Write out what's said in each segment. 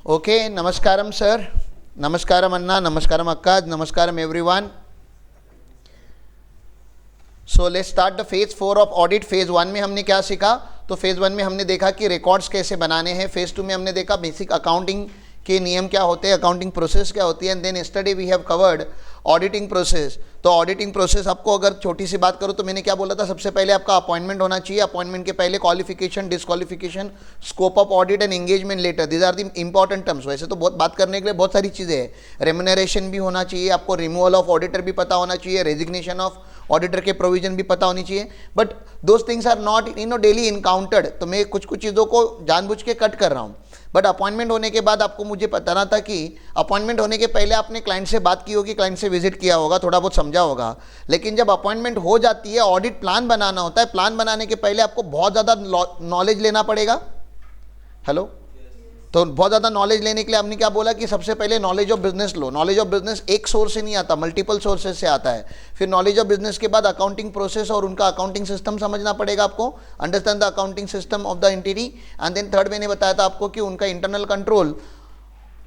Okay, namaskaram sir, namaskaram Anna, namaskaram Akka, namaskaram everyone. So let's start the phase 4 of audit. phase 1 में हमने क्या सीखा? तो phase 1 में हमने देखा कि रिकॉर्ड्स कैसे बनाने हैं. phase 2 में हमने देखा बेसिक अकाउंटिंग के नियम क्या होते हैं, अकाउंटिंग प्रोसेस क्या होती है. And then yesterday we have covered auditing process. तो ऑडिटिंग प्रोसेस आपको अगर छोटी सी बात करूँ तो मैंने क्या बोला था, सबसे पहले आपका अपॉइंटमेंट होना चाहिए. अपॉइंटमेंट के पहले qualification, disqualification, scope of audit and engagement letter, these are the important terms. वैसे तो बहुत बात करने के लिए बहुत सारी चीज़ें हैं. रेम्यूनरेशन भी होना चाहिए आपको, रिमूवल ऑफ ऑडिटर भी पता होना चाहिए, रेजिग्नेशन ऑफ ऑडिटर के प्रोविजन भी पता होनी चाहिए. But those things are not daily encountered. तो मैं कुछ चीज़ों को जानबूझ के कट कर रहा हूँ. बट अपॉइंटमेंट होने के बाद आपको मुझे बताना था कि अपॉइंटमेंट होने के पहले आपने क्लाइंट से बात की होगी, क्लाइंट से विजिट किया होगा, थोड़ा बहुत समझा होगा. लेकिन जब अपॉइंटमेंट हो जाती है, ऑडिट प्लान बनाना होता है. प्लान बनाने के पहले आपको बहुत ज़्यादा नॉलेज लेना पड़ेगा. हेलो, तो बहुत ज़्यादा नॉलेज लेने के लिए हमने क्या बोला कि सबसे पहले knowledge of business low. Knowledge of business एक सोर्स से नहीं आता, मल्टीपल सोर्सेज से आता है. फिर नॉलेज ऑफ बिजनेस के बाद अकाउंटिंग प्रोसेस और उनका अकाउंटिंग सिस्टम समझना पड़ेगा आपको. Understand the accounting system of the entity. And then third मैंने बताया था आपको कि उनका इंटरनल कंट्रोल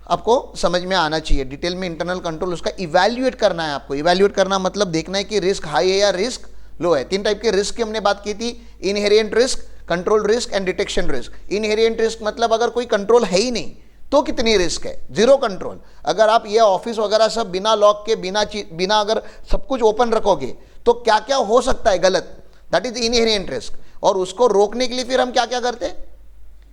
आपको समझ में आना चाहिए. डिटेल में इंटरनल कंट्रोल उसका इवैल्यूएट करना है आपको. इवैल्यूएट करना मतलब देखना है कि रिस्क हाई है या रिस्क लो है. 3 टाइप के रिस्क की हमने बात की थी, inherent risk, control risk and detection risk. Inherent risk मतलब अगर कोई कंट्रोल है ही नहीं तो कितनी रिस्क है, जीरो कंट्रोल. अगर आप ये ऑफिस वगैरह सब बिना लॉक के, बिना अगर सब कुछ ओपन रखोगे तो क्या क्या हो सकता है गलत, दैट इज इनहेरिएंट रिस्क. और उसको रोकने के लिए फिर हम क्या क्या करते हैं,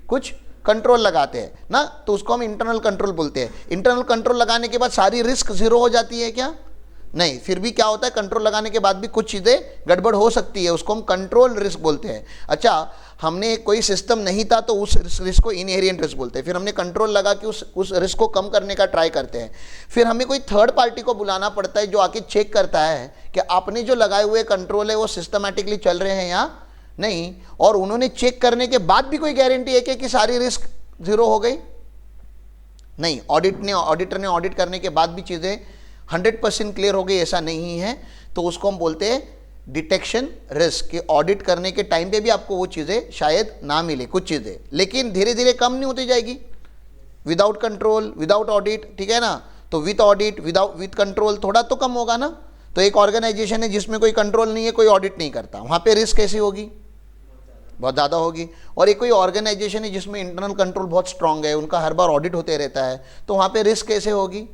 कुछ कंट्रोल लगाते हैं ना, तो उसको हम इंटरनल कंट्रोल बोलते हैं. इंटरनल कंट्रोल लगाने के बाद सारी रिस्क जीरो हो जाती है क्या? नहीं, फिर भी क्या होता है, कंट्रोल लगाने के बाद भी कुछ चीज़ें गड़बड़ हो सकती है, उसको हम कंट्रोल रिस्क बोलते हैं. अच्छा, हमने कोई सिस्टम नहीं था तो उस रिस्क को इनहेरिएंट रिस्क बोलते हैं. फिर हमने कंट्रोल लगा कि उस रिस्क को कम करने का ट्राई करते हैं. फिर हमें कोई थर्ड पार्टी को बुलाना पड़ता है जो आके चेक करता है कि आपने जो लगाए हुए कंट्रोल है वो सिस्टमेटिकली चल रहे हैं या नहीं. और उन्होंने चेक करने के बाद भी कोई गारंटी है कि सारी रिस्क जीरो हो गई? नहीं. ऑडिटर ने ऑडिट करने के बाद भी चीज़ें 100% क्लियर हो गई ऐसा नहीं है, तो उसको हम बोलते हैं डिटेक्शन रिस्क. कि ऑडिट करने के टाइम पे भी आपको वो चीज़ें शायद ना मिले कुछ चीज़ें, लेकिन धीरे धीरे कम नहीं होती जाएगी. विदाउट कंट्रोल, विदाउट ऑडिट, ठीक है ना. तो विथ ऑडिट, विथ कंट्रोल थोड़ा तो कम होगा ना. तो एक ऑर्गेनाइजेशन है जिसमें कोई कंट्रोल नहीं है, कोई ऑडिट नहीं करता, वहाँ पे रिस्क कैसी होगी, बहुत ज़्यादा होगी. और एक कोई ऑर्गेनाइजेशन है जिसमें इंटरनल कंट्रोल बहुत स्ट्रांग है, उनका हर बार ऑडिट होते रहता है, तो वहाँ पे रिस्क कैसे होगी,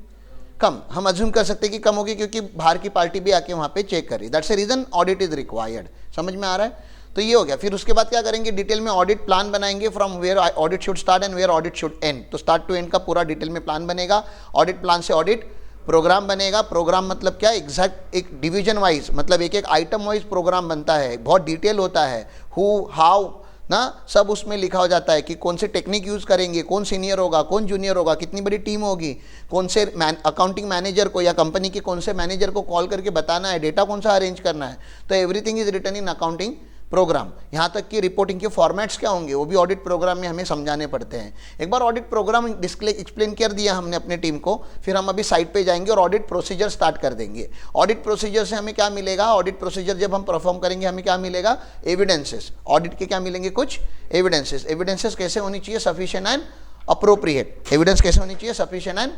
कम. हम अज्यूम कर सकते हैं कि कम होगी क्योंकि बाहर की पार्टी भी आके वहाँ पे चेक कर रही. That's a reason audit is required. समझ में आ रहा है? तो ये हो गया. फिर उसके बाद क्या करेंगे, डिटेल में ऑडिट प्लान बनाएंगे, from where audit should start and where audit should end. तो स्टार्ट टू एंड का पूरा डिटेल में प्लान बनेगा. ऑडिट प्लान से ऑडिट प्रोग्राम बनेगा. प्रोग्राम मतलब क्या, एग्जैक्ट एक डिवीजन वाइज, मतलब एक एक आइटम वाइज प्रोग्राम बनता है, बहुत डिटेल होता है. हु, हाउ ना, सब उसमें लिखा हो जाता है कि कौन से टेक्निक यूज़ करेंगे, कौन सीनियर होगा, कौन जूनियर होगा, कितनी बड़ी टीम होगी, कौन से अकाउंटिंग मैनेजर को या कंपनी के कौन से मैनेजर को कॉल करके बताना है, डेटा कौन सा अरेंज करना है. तो everything is written in accounting program. यहाँ तक कि रिपोर्टिंग के फॉर्मेट्स क्या होंगे वो भी ऑडिट प्रोग्राम में हमें समझाने पड़ते हैं. एक बार ऑडिट प्रोग्राम एक्सप्लेन कर दिया हमने अपने टीम को, फिर हम अभी साइट पे जाएंगे और ऑडिट प्रोसीजर स्टार्ट कर देंगे. ऑडिट प्रोसीजर से हमें क्या मिलेगा, ऑडिट प्रोसीजर जब हम परफॉर्म करेंगे हमें क्या मिलेगा, एविडेंसेस. ऑडिट के क्या मिलेंगे, कुछ एविडेंसेस. एविडेंसेस कैसे होनी चाहिए, सफिशिएंट एंड अप्रोप्रिएट. एविडेंस कैसे होनी चाहिए, सफिशिएंट एंड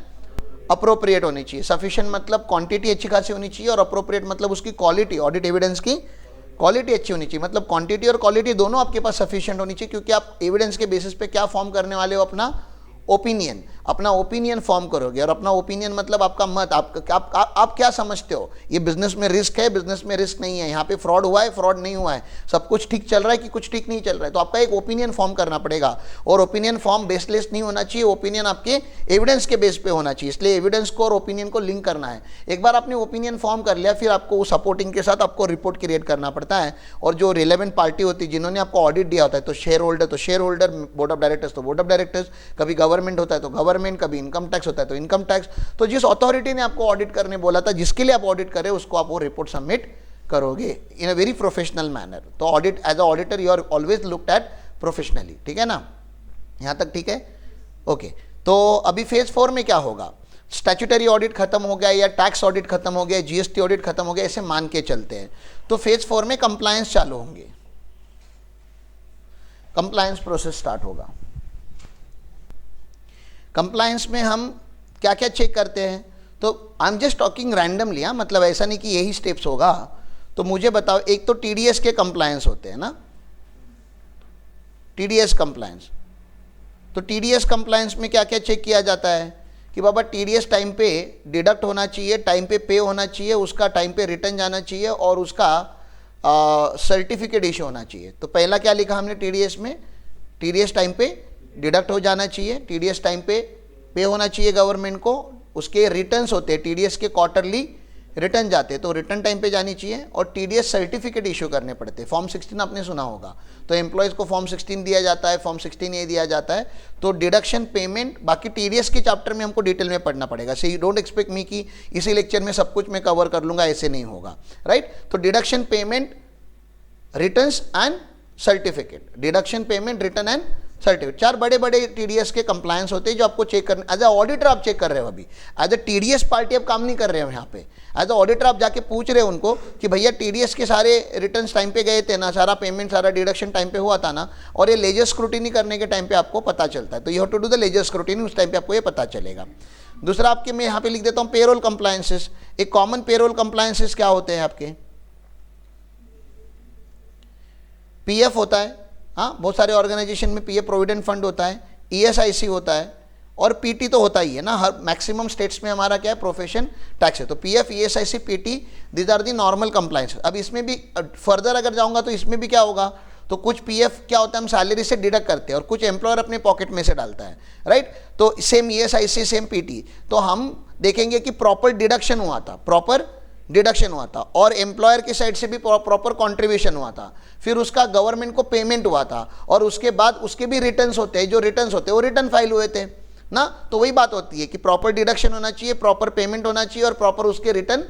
अप्रोप्रिएट होनी चाहिए. सफिशिएंट मतलब क्वांटिटी अच्छी खासी होनी चाहिए, और अप्रोप्रिएट मतलब उसकी क्वालिटी, ऑडिट एविडेंस की क्वालिटी अच्छी होनी चाहिए. मतलब क्वांटिटी और क्वालिटी दोनों आपके पास सफिशिएंट होनी चाहिए, क्योंकि आप एविडेंस के बेसिस पे क्या फॉर्म करने वाले हो, अपना ओपिनियन. अपना ओपिनियन फॉर्म करोगे. और अपना ओपिनियन मतलब आपका मत, आप क्या समझते हो, ये बिजनेस में रिस्क है, बिजनेस में रिस्क नहीं है, यहाँ पे फ्रॉड हुआ है, फ्रॉड नहीं हुआ है, सब कुछ ठीक चल रहा है कि कुछ ठीक नहीं चल रहा है. तो आपका एक ओपिनियन फॉर्म करना पड़ेगा. और ओपिनियन फॉर्म बेसलेस नहीं होना चाहिए, ओपिनियन आपके एविडेंस के बेस पे होना चाहिए. इसलिए एविडेंस को और ओपिनियन को लिंक करना है. एक बार आपने ओपिनियन फॉर्म कर लिया, फिर आपको उस सपोर्टिंग के साथ आपको रिपोर्ट क्रिएट करना पड़ता है. और जो रिलेवेंट पार्टी होती है जिन्होंने आपको ऑडिट दिया होता है, तो शेयर होल्डर तो share holder, board of directors तो बोर्ड ऑफ डायरेक्टर्स, कभी गवर्नमेंट होता है तो गवर्नमेंट, कभी इनकम टैक्स होता है तो इनकम टैक्स. तो जिस अथॉरिटी ने आपको ऑडिट करने बोला था, जिसके लिए आप ऑडिट करें, उसको आप वो रिपोर्ट सबमिट करोगे in a very professional manner. तो audit, as a auditor you are always looked at professionally. ठीक है ना, यहाँ तक ठीक है. ओके, तो अभी फेज 4 में क्या होगा, स्टैट्यूटरी ऑडिट खत्म हो गया या टैक्स ऑडिट खत्म हो गया, जीएसटी ऑडिट खत्म हो गया, ऐसे मान के चलते हैं. तो फेज 4 में कंप्लायंस चालू होंगे, कंप्लायंस प्रोसेस स्टार्ट होगा. कंप्लायंस में हम क्या क्या चेक करते हैं, तो I am just talking randomly, हाँ, मतलब ऐसा नहीं कि यही स्टेप्स होगा। तो मुझे बताओ, एक तो टीडीएस के कंप्लायंस होते हैं ना, टीडीएस कंप्लायंस। तो टीडीएस कंप्लायंस में क्या क्या चेक किया जाता है कि बाबा टीडीएस टाइम पे डिडक्ट होना चाहिए, टाइम पे होना चाहिए, उसका टाइम पे रिटर्न जाना चाहिए और उसका सर्टिफिकेट इशू होना चाहिए। तो पहला क्या लिखा हमने टीडीएस में, टीडीएस टाइम पे डिडक्ट हो जाना चाहिए, टीडीएस टाइम पे होना चाहिए गवर्नमेंट को, उसके रिटर्न्स होते हैं, टीडीएस के क्वार्टरली रिटर्न जाते हैं तो रिटर्न टाइम पे जानी चाहिए, और टीडीएस सर्टिफिकेट इशू करने पड़ते हैं। फॉर्म 16 आपने सुना होगा, तो एम्प्लॉयज़ को फॉर्म 16 दिया जाता है, फॉर्म 16A दिया जाता है। तो डिडक्शन पेमेंट, बाकी टीडीएस के चैप्टर में हमको डिटेल में पढ़ना पड़ेगा। So you don't expect me कि इसी लेक्चर में सब कुछ मैं कवर कर लूँगा, ऐसे नहीं होगा, राइट। तो deduction payment, returns and certificate, deduction payment, return and certificate, 4 बड़े बड़े टीडीएस के कंप्लायंस होते हैं जो आपको चेक करने, एज अ ऑडिटर आप चेक कर रहे हो। अभी एज अ टीडीएस पार्टी आप काम नहीं कर रहे हो यहाँ पे, एज अ ऑडिटर आप जाके पूछ रहे हो उनको कि भैया टीडीएस के सारे रिटर्न्स टाइम पे गए थे ना, सारा पेमेंट, सारा डिडक्शन टाइम पे हुआ था ना, और ये लेजर स्क्रूटिनी करने के टाइम पे आपको पता चलता है। तो you have to do the ledger scrutiny, उस टाइम पे आपको ये पता चलेगा। दूसरा आपके, मैं यहाँ पे लिख देता हूँ पेरोल कंप्लायंसेस। एक कॉमन पेरोल कंप्लायंसेस क्या होते हैं आपके, पीएफ होता है, हाँ, बहुत सारे ऑर्गेनाइजेशन में पीएफ प्रोविडेंट फंड होता है, ईएसआईसी होता है, और पीटी तो होता ही है ना, हर मैक्सिमम स्टेट्स में हमारा क्या है, प्रोफेशन टैक्स है। तो PF, ESIC, PT, these are the normal compliance. अब इसमें भी फर्दर अगर जाऊंगा तो इसमें भी क्या होगा, तो कुछ पीएफ क्या होता है, हम सैलरी से डिडक्ट करते हैं और कुछ एम्प्लॉयर अपने पॉकेट में से डालता है, राइट। तो सेम ईएसआईसी, सेम पीटी, तो हम देखेंगे कि प्रॉपर डिडक्शन हुआ था, प्रॉपर डिडक्शन हुआ था, और एम्प्लॉयर की साइड से भी प्रॉपर कंट्रीब्यूशन हुआ था, फिर उसका गवर्नमेंट को पेमेंट हुआ था, और उसके बाद उसके भी रिटर्न्स होते हैं, जो रिटर्न्स होते हैं वो रिटर्न फाइल हुए थे ना। तो वही बात होती है कि प्रॉपर डिडक्शन होना चाहिए, प्रॉपर पेमेंट होना चाहिए, और प्रॉपर उसके रिटर्न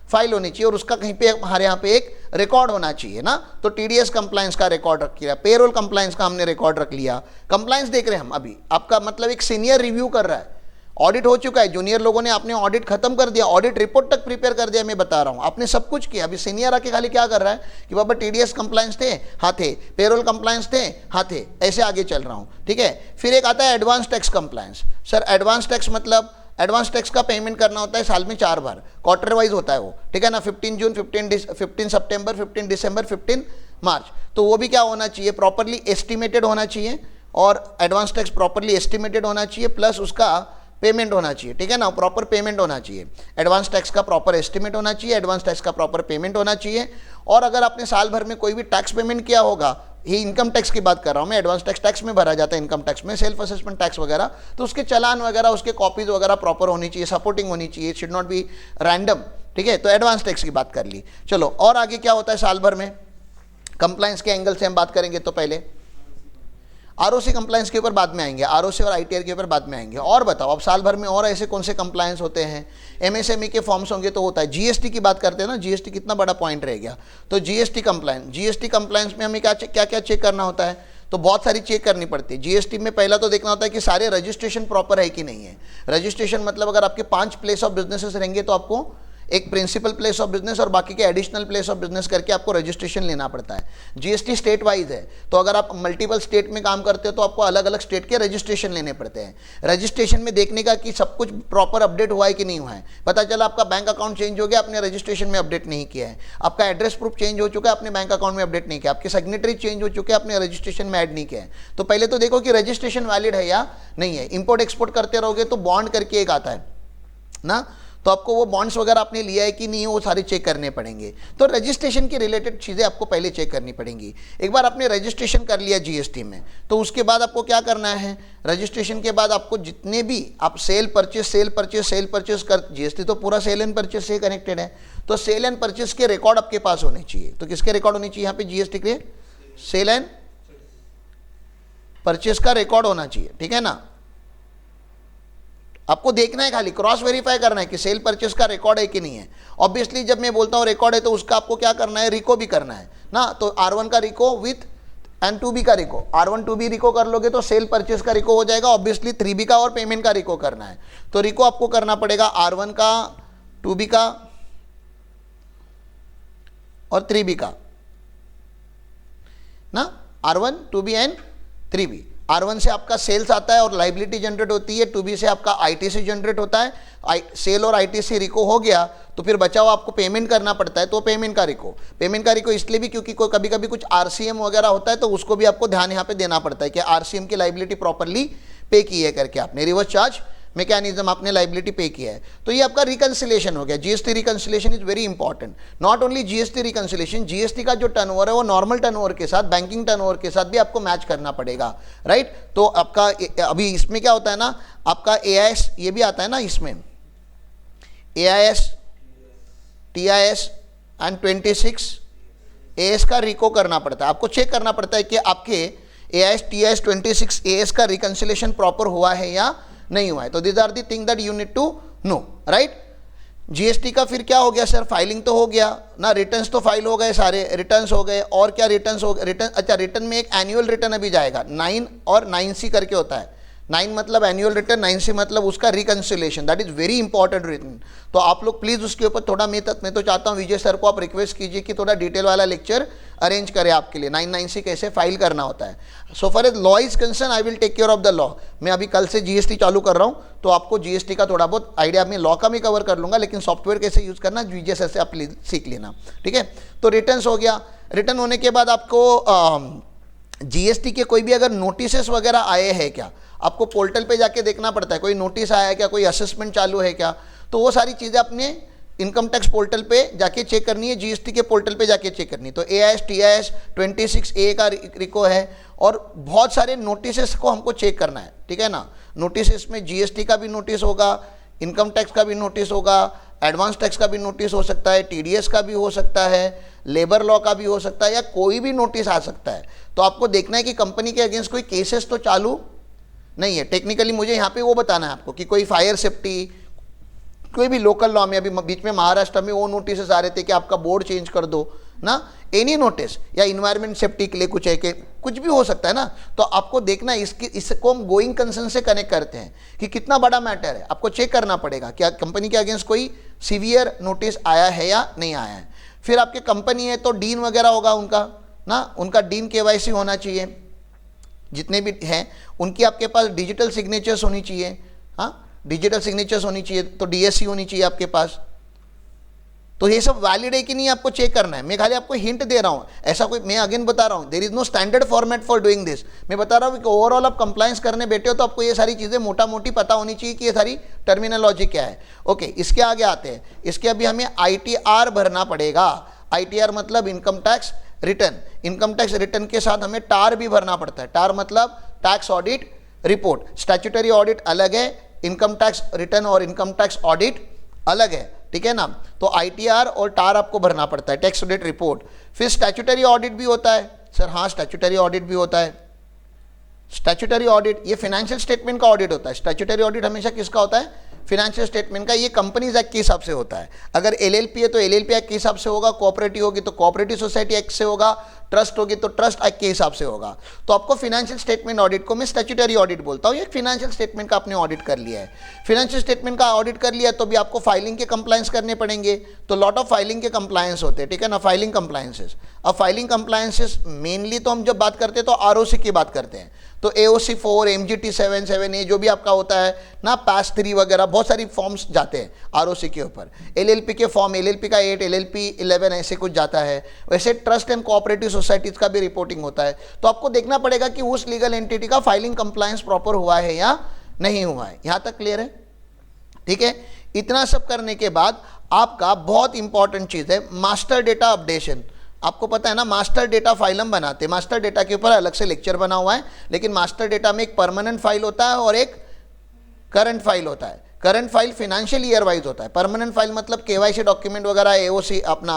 फाइल होनी चाहिए, और उसका कहीं पे हमारे यहाँ पे एक रिकॉर्ड होना चाहिए ना। तो टीडीएस कंप्लायंस का रिकॉर्ड रख लिया, पेरोल कंप्लायंस का हमने रिकॉर्ड रख लिया। कंप्लायंस देख रहे हैं हम अभी, आपका मतलब एक सीनियर रिव्यू कर रहा है, ऑडिट हो चुका है, जूनियर लोगों ने आपने ऑडिट खत्म कर दिया, ऑडिट रिपोर्ट तक प्रिपेयर कर दिया, मैं बता रहा हूं आपने सब कुछ किया। अभी सीनियर आके खाली क्या कर रहा है कि बाबा टीडीएस कंप्लायंस थे, हाँ थे, पेरोल कंप्लायंस थे, हाँ थे, ऐसे आगे चल रहा हूं, ठीक है। फिर एक आता है advance tax compliance. Sir advance tax मतलब, एडवांस टैक्स का पेमेंट करना होता है साल में 4 बार, क्वार्टर वाइज होता है वो, ठीक है ना, 15 जून, 15 सितंबर, 15 दिसंबर, 15 मार्च। तो वो भी क्या होना चाहिए, प्रॉपरली एस्टिमेटेड होना चाहिए, और एडवांस टैक्स प्रॉपरली एस्टिमेटेड होना चाहिए, प्लस उसका पेमेंट होना चाहिए, ठीक है ना, प्रॉपर पेमेंट होना चाहिए। एडवांस टैक्स का प्रॉपर एस्टिमेट होना चाहिए, एडवांस टैक्स का प्रॉपर पेमेंट होना चाहिए। और अगर आपने साल भर में कोई भी टैक्स पेमेंट किया होगा, ये इनकम टैक्स की बात कर रहा हूँ मैं, एडवांस टैक्स टैक्स में भरा जाता है, इनकम टैक्स में सेल्फ असेसमेंट टैक्स वगैरह, तो उसके चालान वगैरह, उसके कॉपीज वगैरह प्रॉपर होनी चाहिए, सपोर्टिंग होनी चाहिए, शुड नॉट बी रैंडम, ठीक है। तो एडवांस टैक्स की बात कर ली। चलो और आगे क्या होता है साल भर में, कंप्लायंस के एंगल से हम बात करेंगे। तो पहले आरओसी कंप्लायंस के ऊपर बाद में आएंगे, आरओसी और आईटीआर के ऊपर बाद में आएंगे। और बताओ अब साल भर में और ऐसे कौन से कंप्लायंस होते हैं, एमएसएमई के फॉर्म्स होंगे तो होता है, जीएसटी की बात करते हैं ना, जीएसटी कितना बड़ा पॉइंट रह गया। तो जीएसटी कंप्लायंस, जीएसटी कंप्लायंस में हमें क्या क्या चेक करना होता है, तो बहुत सारी चेक करनी पड़ती है। जीएसटी में पहला तो देखना होता है कि सारे रजिस्ट्रेशन प्रॉपर है कि नहीं है। रजिस्ट्रेशन मतलब अगर आपके 5 प्लेस ऑफ बिजनेसेस रहेंगे तो आपको एक प्रिंसिपल प्लेस ऑफ बिजनेस और बाकी के एडिशनल प्लेस ऑफ बिजनेस करके आपको रजिस्ट्रेशन लेना पड़ता है। जीएसटी स्टेट वाइज है, तो अगर आप मल्टीपल स्टेट में काम करते हो तो आपको अलग अलग स्टेट के रजिस्ट्रेशन लेने पड़ते हैं। रजिस्ट्रेशन में देखने का कि सब कुछ प्रॉपर अपडेट हुआ है कि नहीं हुआ है। पता चला आपका बैंक अकाउंट चेंज हो गया, आपने रजिस्ट्रेशन में अपडेट नहीं किया है, आपका एड्रेस प्रूफ चेंज हो चुका है, आपने बैंक अकाउंट में अपडेट नहीं किया, आपके सिग्नेटरी चेंज हो चुके हैं, आपने रजिस्ट्रेशन में ऐड नहीं किया है। तो पहले तो देखो कि रजिस्ट्रेशन वैलिड है या नहीं है। इंपोर्ट एक्सपोर्ट करते रहोगे तो बॉन्ड करके एक आता है ना, तो आपको वो बॉन्ड्स वगैरह आपने लिया है कि नहीं, वो सारे चेक करने पड़ेंगे। तो रजिस्ट्रेशन की रिलेटेड चीज़ें आपको पहले चेक करनी पड़ेंगी। एक बार आपने रजिस्ट्रेशन कर लिया जीएसटी में, तो उसके बाद आपको क्या करना है, रजिस्ट्रेशन के बाद आपको जितने भी आप सेल परचेस कर, जीएसटी तो पूरा सेल एंड परचेस से कनेक्टेड है, तो सेल एंड परचेस के रिकॉर्ड आपके पास होने चाहिए। तो किसके रिकॉर्ड होने चाहिए यहाँ पे जीएसटी के, सेल एंड परचेस का रिकॉर्ड होना चाहिए, ठीक है ना। आपको देखना है, खाली क्रॉस वेरीफाई करना है कि सेल परचेस का रिकॉर्ड है कि नहीं है। ऑब्वियसली जब मैं बोलता हूँ रिकॉर्ड है तो उसका आपको क्या करना है, रिको भी करना है ना। तो R1 का रिको विथ एंड 2B का रिको, R1 2B रिको कर लोगे तो सेल परचेस का रिको हो जाएगा। ऑब्वियसली 3B का और पेमेंट का रिको करना है, तो रिको आपको करना पड़ेगा R1 का, 2B का और 3B का ना, R1 2B and 3B। R1 से आपका सेल्स आता है और लाइबिलिटी जनरेट होती है, 2B से आपका ITC जनरेट होता है, सेल और ITC रिको हो गया तो फिर बचा हुआ आपको पेमेंट करना पड़ता है, तो पेमेंट का रिको इसलिए भी क्योंकि कोई कभी कभी कुछ RCM वगैरह होता है तो उसको भी आपको ध्यान यहाँ पे देना पड़ता है कि RCM की लाइबिलिटी प्रॉपरली पे की है करके, आपने रिवर्स चार्ज मैकेनिज्म आपने लाइबिलिटी पे किया है। तो ये आपका रिकंसिलेशन हो गया। GST reconciliation is very important. Not only GST reconciliation, GST का जो टर्नओवर है वो नॉर्मल टर्नओवर के साथ, बैंकिंग टर्नओवर के साथ भी आपको मैच करना पड़ेगा, राइट। तो आपका अभी इसमें क्या होता है ना, आपका AIS ये भी आता है ना, इसमें AIS TIS एंड 26 AS का रिको करना पड़ता है। आपको चेक करना पड़ता है कि आपके AIS TIS 26 AS का रिकंसिलेशन प्रॉपर हुआ है या नहीं हुआ है। तो this are the thing that you need to know, right. GST का फिर क्या हो गया सर, फाइलिंग तो हो गया ना, रिटर्न्स तो फाइल हो गए, सारे रिटर्न्स हो गए, और क्या रिटर्न्स हो गए, रिटर्न, अच्छा रिटर्न में एक एनुअल रिटर्न अभी जाएगा, 9 और 9C करके होता है। 9 मतलब एनुअल रिटर्न, 9C मतलब उसका reconciliation, that is very important return. तो आप लोग प्लीज़ उसके ऊपर थोड़ा मैं तो चाहता हूँ विजय सर को आप रिक्वेस्ट कीजिए कि थोड़ा डिटेल वाला लेक्चर अरेंज करें आपके लिए, 9C कैसे फाइल करना होता है। So far as law is concern I will take care of the law. मैं अभी कल से जीएसटी चालू कर रहा हूँ तो आपको जीएसटी का थोड़ा बहुत आइडिया, मैं लॉ का भी कवर कर लूँगा, लेकिन सॉफ्टवेयर कैसे यूज़ करना विजय सर से आप सीख लेना, ठीक है। तो रिटर्न्स हो गया, रिटर्न होने के बाद आपको जीएसटी के कोई भी अगर नोटिसेस वगैरह आए हैं क्या, आपको पोर्टल पे जाके देखना पड़ता है, कोई नोटिस आया है क्या, कोई असेसमेंट चालू है क्या, तो वो सारी चीज़ें अपने इनकम टैक्स पोर्टल पे जाके चेक करनी है, जीएसटी के पोर्टल पे जाके चेक करनी है। तो AIS TIS 26A का रिको है, और बहुत सारे नोटिसेस को हमको चेक करना है, ठीक है ना। नोटिस में जीएसटी का भी नोटिस होगा, इनकम टैक्स का भी नोटिस होगा, एडवांस टैक्स का भी नोटिस हो सकता है, TDS का भी हो सकता है, लेबर लॉ का भी हो सकता है, या कोई भी नोटिस आ सकता है। तो आपको देखना है कि कंपनी के अगेंस्ट कोई केसेस तो चालू नहीं है। टेक्निकली मुझे यहाँ पे वो बताना है आपको कि कोई फायर सेफ्टी, कोई भी लोकल लॉ में, अभी बीच में महाराष्ट्र में वो नोटिस आ रहे थे कि आपका बोर्ड चेंज कर दो ना, एनी नोटिस, या इन्वायरमेंट सेफ्टी के लिए कुछ है कि कुछ भी हो सकता है ना। तो आपको देखना है, इसको हम गोइंग कंसर्न से कनेक्ट करते हैं कि कितना बड़ा मैटर है, आपको चेक करना पड़ेगा क्या कंपनी के अगेंस्ट कोई सीवियर नोटिस आया है या नहीं आया है। फिर आपके कंपनी है तो डीन वगैरह होगा उनका ना, उनका डीन KYC होना चाहिए, जितने भी हैं उनकी आपके पास डिजिटल सिग्नेचर्स होनी चाहिए, हाँ डिजिटल सिग्नेचर्स होनी चाहिए, तो DSC होनी चाहिए आपके पास। तो ये सब वैलिड है कि नहीं आपको चेक करना है। मैं खाली आपको हिंट दे रहा हूँ, ऐसा कोई, मैं अगेन बता रहा हूँ, there is no standard format for doing this. मैं बता रहा हूँ कि ओवरऑल आप कंप्लायंस करने बैठे हो तो आपको ये सारी चीज़ें मोटा मोटी पता होनी चाहिए कि ये सारी टर्मिनोलॉजी क्या है। ओके, इसके आगे आते हैं। इसके अभी हमें ITR भरना पड़ेगा। ITR मतलब income tax return. Income tax return के साथ हमें टार भी भरना पड़ता है। टार मतलब tax audit report. Statutory audit अलग है, इनकम टैक्स रिटर्न और इनकम टैक्स ऑडिट अलग है, ठीक है ना। तो ITR और टार आपको भरना पड़ता है, टैक्स ऑडिट रिपोर्ट। फिर स्टैट्यूटरी ऑडिट भी होता है सर, हाँ स्टैट्यूटरी ऑडिट भी होता है। स्टैट्यूटरी ऑडिट ये फाइनेंशियल स्टेटमेंट का ऑडिट होता है। स्टैट्यूटरी ऑडिट हमेशा किसका होता है, फाइनेंशियल स्टेटमेंट का। ये कंपनीज एक्ट के हिसाब से होता है। अगर LLP है तो LLP एक्ट के हिसाब से होगा, कोऑपरेटिव होगी तो कोऑपरेटिव सोसाइटी एक्ट से होगा, ट्रस्ट होगी तो ट्रस्ट एक्ट के हिसाब से होगा। तो आपको फाइनेंशियल स्टेटमेंट ऑडिट को मैं स्टैट्यूटरी ऑडिट बोलता हूँ। ये फाइनेंशियल स्टेटमेंट का आपने ऑडिट कर लिया है। फाइनेंशियल स्टेटमेंट का ऑडिट कर लिया तो भी आपको फाइलिंग के कंप्लायंस करने पड़ेंगे। तो लॉट ऑफ फाइलिंग के कंप्लायंस होते हैं, ठीक है ना, फाइलिंग कंप्लायंसेस। अब फाइलिंग कंप्लायंसेस मेनली तो हम जब बात करते हैं तो ROC की बात करते हैं। तो AOC 4, MGT 7, 7A जो भी आपका होता है ना, PAS 3 वगैरह बहुत सारी फॉर्म्स जाते हैं ROC के ऊपर। LLP के फॉर्म, LLP का 8, LLP 11 ऐसे कुछ जाता है। वैसे ट्रस्ट एंड कोऑपरेटिव सोसाइटीज़ का भी रिपोर्टिंग होता है। तो आपको देखना पड़ेगा कि उस लीगल एंटिटी का फाइलिंग कंप्लायंस प्रॉपर हुआ है या नहीं हुआ है। यहाँ तक क्लियर है, ठीक है। इतना सब करने के बाद आपका बहुत इंपॉर्टेंट चीज़ है मास्टर डेटा अपडेशन। आपको पता है ना, मास्टर डेटा फाइल हम बनाते हैं। मास्टर डेटा के ऊपर अलग से लेक्चर बना हुआ है, लेकिन मास्टर डेटा में एक परमानेंट फाइल होता है और एक करंट फाइल होता है। Current file financial year wise होता है। परमानेंट फाइल मतलब KYC डॉक्यूमेंट वगैरह, AOC अपना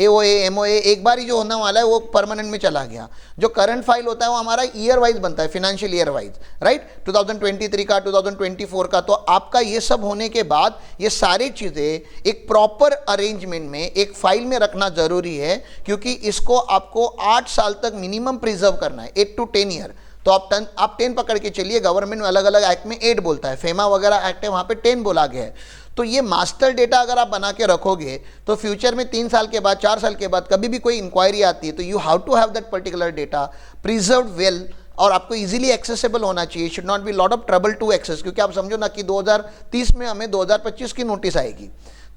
AOA MOA एक बार ही जो होने वाला है वो परमानेंट में चला गया। जो करंट फाइल होता है वो हमारा ईयर वाइज बनता है, फाइनेंशियल ईयर वाइज, राइट। 2023 का, 2024 का। तो आपका ये सब होने के बाद ये सारी चीज़ें एक प्रॉपर अरेंजमेंट में एक फाइल में रखना ज़रूरी है, क्योंकि इसको आपको 8 साल तक मिनिमम प्रिजर्व करना है, 8 to 10 ईयर। तो आप 10 पकड़ के चलिए। गवर्नमेंट में अलग अलग एक्ट में 8 बोलता है, फेमा वगैरह एक्ट है वहाँ पे 10 बोला गया है। तो ये मास्टर डेटा अगर आप बना के रखोगे तो फ्यूचर में 3 साल के बाद, 4 साल के बाद कभी भी कोई इंक्वायरी आती है तो you have to have that particular data preserved well और आपको इजीली एक्सेसिबल होना चाहिए, should not be lot of trouble to access, क्योंकि आप समझो ना कि 2030 में हमें 2025 की नोटिस आएगी,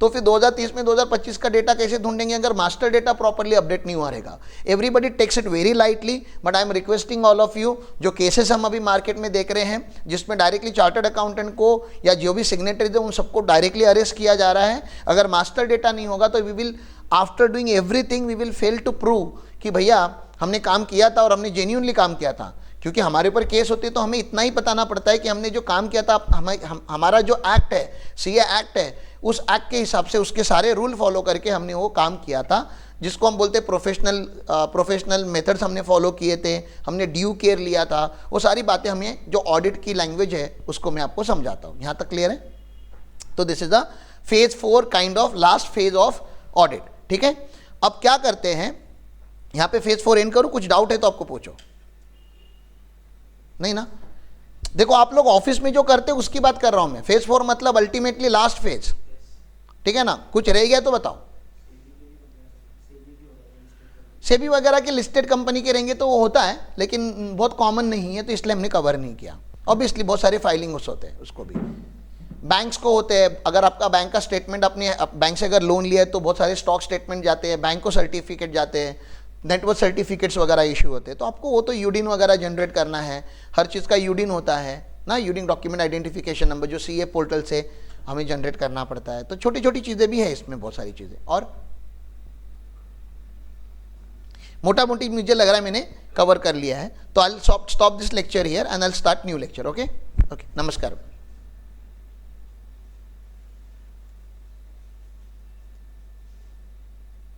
तो फिर 2030 में 2025 का डेटा कैसे ढूंढेंगे अगर मास्टर डेटा प्रॉपर्ली अपडेट नहीं हुआ रहेगा। Everybody takes it very lightly, but I am requesting all of you, जो केसेस हम अभी मार्केट में देख रहे हैं जिसमें डायरेक्टली चार्टर्ड अकाउंटेंट को या जो भी सिग्नेटरीज है उन सबको डायरेक्टली अरेस्ट किया जा रहा है। अगर मास्टर डेटा नहीं होगा तो we will after doing everything we will fail to prove कि भैया हमने काम किया था और हमने जेन्युइनली काम किया था, क्योंकि हमारे ऊपर केस होती है तो हमें इतना ही बताना पड़ता है कि हमने जो काम किया था, हमारा जो एक्ट है, सीए एक्ट है, उस एक्ट के हिसाब से उसके सारे रूल फॉलो करके हमने वो काम किया था, जिसको हम बोलते हैं प्रोफेशनल मेथड्स हमने फॉलो किए थे, हमने ड्यू केयर लिया था। वो सारी बातें हमें जो ऑडिट की लैंग्वेज है उसको मैं आपको समझाता हूँ। यहाँ तक क्लियर है? तो this is the phase 4 kind of last phase of audit. ठीक है, अब क्या करते हैं, यहाँ पे फेज 4 एंड करूँ, कुछ डाउट है तो आपको पूछो। नहीं ना? देखो आप लोग ऑफिस में जो करते हैं उसकी बात कर रहा हूं मैं। फेज 4 मतलब अल्टीमेटली लास्ट फेज, ठीक है ना? कुछ रह गया तो बताओ। सेबी वगैरह के लिस्टेड कंपनी के रहेंगे तो वो होता है, लेकिन बहुत कॉमन नहीं है, तो इसलिए हमने कवर नहीं किया। ऑब्वियसली बहुत सारे फाइलिंग होते हैं, उसको भी बैंक्स को होते हैं। अगर आपका बैंक का स्टेटमेंट, अपने बैंक से अगर लोन लिया है तो बहुत सारे स्टॉक स्टेटमेंट जाते हैं, बैंक को सर्टिफिकेट जाते हैं, नेटवर्क सर्टिफिकेट्स वगैरह इशू होते हैं, तो आपको वो तो यूडिन वगैरह जनरेट करना है। हर चीज़ का यूडिन होता है ना, यूडिन डॉक्यूमेंट आइडेंटिफिकेशन नंबर, जो सीए पोर्टल से हमें जनरेट करना पड़ता है। तो छोटी छोटी चीज़ें भी है इसमें, बहुत सारी चीज़ें। और मोटा मोटी मुझे लग रहा है मैंने कवर कर लिया है। तो I will stop this lecture here and I will start new lecture. Okay, नमस्कार।